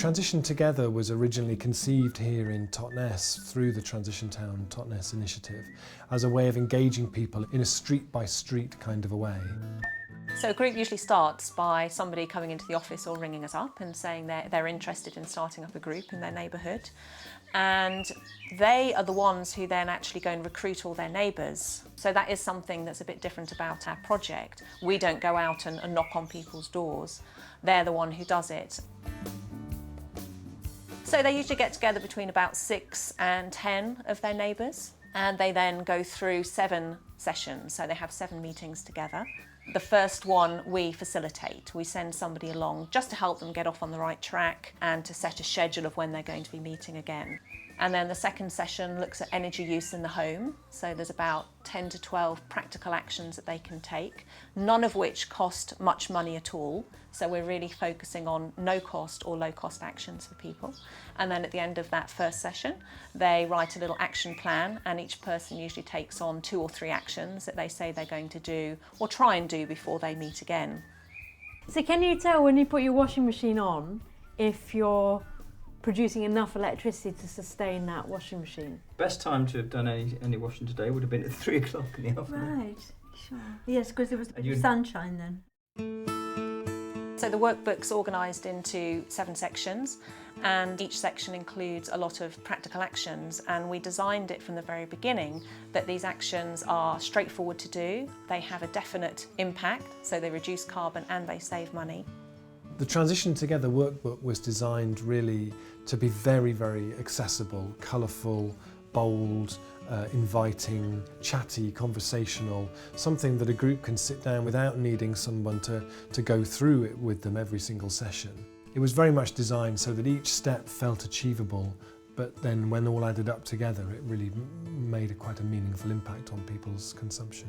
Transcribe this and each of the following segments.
Transition Together was originally conceived here in Totnes through the Transition Town Totnes initiative as a way of engaging people in a street-by-street kind of a way. So a group usually starts by somebody coming into the office or ringing us up and saying they're interested in starting up a group in their neighbourhood. And they are the ones who then actually go and recruit all their neighbours. So that is something that's a bit different about our project. We don't go out and knock on people's doors. They're the one who does it. So they usually get together between about 6 and 10 of their neighbours, and they then go through 7 sessions. So they have 7 meetings together. The first one we facilitate. We send somebody along just to help them get off on the right track and to set a schedule of when they're going to be meeting again. And then the second session looks at energy use in the home. So there's about 10 to 12 practical actions that they can take, none of which cost much money at all. So we're really focusing on no cost or low cost actions for people. And then at the end of that first session, they write a little action plan, and each person usually takes on 2 or 3 actions that they say they're going to do or try and do before they meet again. So can you tell when you put your washing machine on if you're producing enough electricity to sustain that washing machine? Best time to have done any washing today would have been at 3 o'clock in the afternoon. Right, sure. Yes, because there was sunshine then. So the workbook's organised into 7 sections, and each section includes a lot of practical actions, and we designed it from the very beginning that these actions are straightforward to do, they have a definite impact, so they reduce carbon and they save money. The Transition Together workbook was designed really to be very, very accessible, colourful, bold, inviting, chatty, conversational, something that a group can sit down without needing someone to go through it with them every single session. It was very much designed so that each step felt achievable, but then when all added up together, it really made quite a meaningful impact on people's consumption.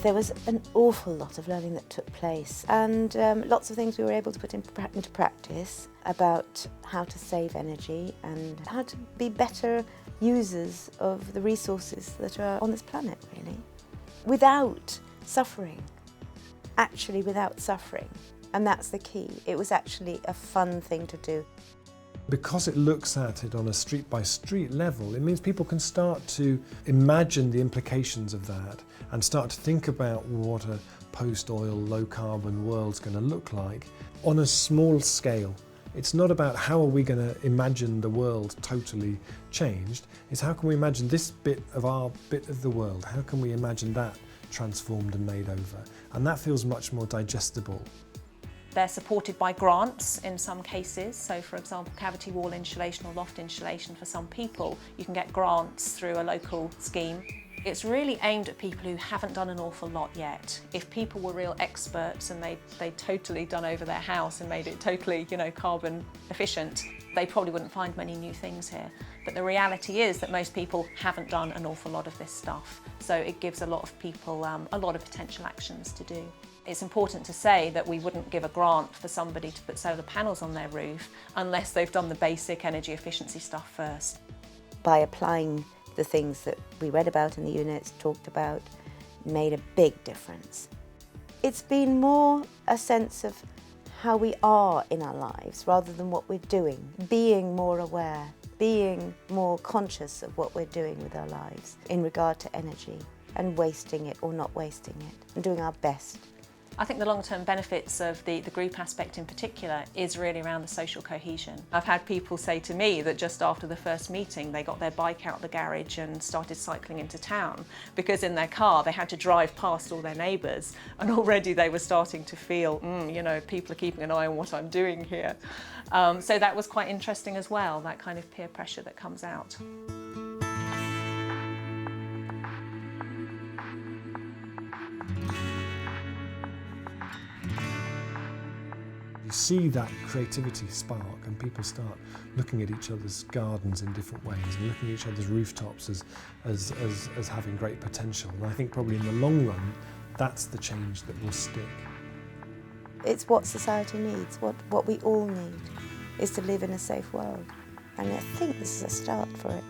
There was an awful lot of learning that took place, and lots of things we were able to put into practice about how to save energy and how to be better users of the resources that are on this planet, really. Without suffering, actually without suffering, and that's the key. It was actually a fun thing to do. Because it looks at it on a street-by-street level, it means people can start to imagine the implications of that and start to think about what a post-oil, low-carbon world's going to look like on a small scale. It's not about how are we going to imagine the world totally changed, it's how can we imagine this bit of the world, how can we imagine that transformed and made over? And that feels much more digestible. They're supported by grants in some cases. So for example, cavity wall insulation or loft insulation for some people, you can get grants through a local scheme. It's really aimed at people who haven't done an awful lot yet. If people were real experts and they'd totally done over their house and made it totally, carbon efficient, they probably wouldn't find many new things here. But the reality is that most people haven't done an awful lot of this stuff. So it gives a lot of people a lot of potential actions to do. It's important to say that we wouldn't give a grant for somebody to put solar panels on their roof unless they've done the basic energy efficiency stuff first. By applying the things that we read about in the units, talked about, made a big difference. It's been more a sense of how we are in our lives rather than what we're doing, being more aware, being more conscious of what we're doing with our lives in regard to energy and wasting it or not wasting it and doing our best. I think the long-term benefits of the group aspect in particular is really around the social cohesion. I've had people say to me that just after the first meeting they got their bike out of the garage and started cycling into town because in their car they had to drive past all their neighbours and already they were starting to feel, people are keeping an eye on what I'm doing here. So that was quite interesting as well, that kind of peer pressure that comes out. You see that creativity spark and people start looking at each other's gardens in different ways and looking at each other's rooftops as having great potential. And I think probably in the long run, that's the change that will stick. It's what society needs, what we all need, is to live in a safe world. And I think this is a start for it.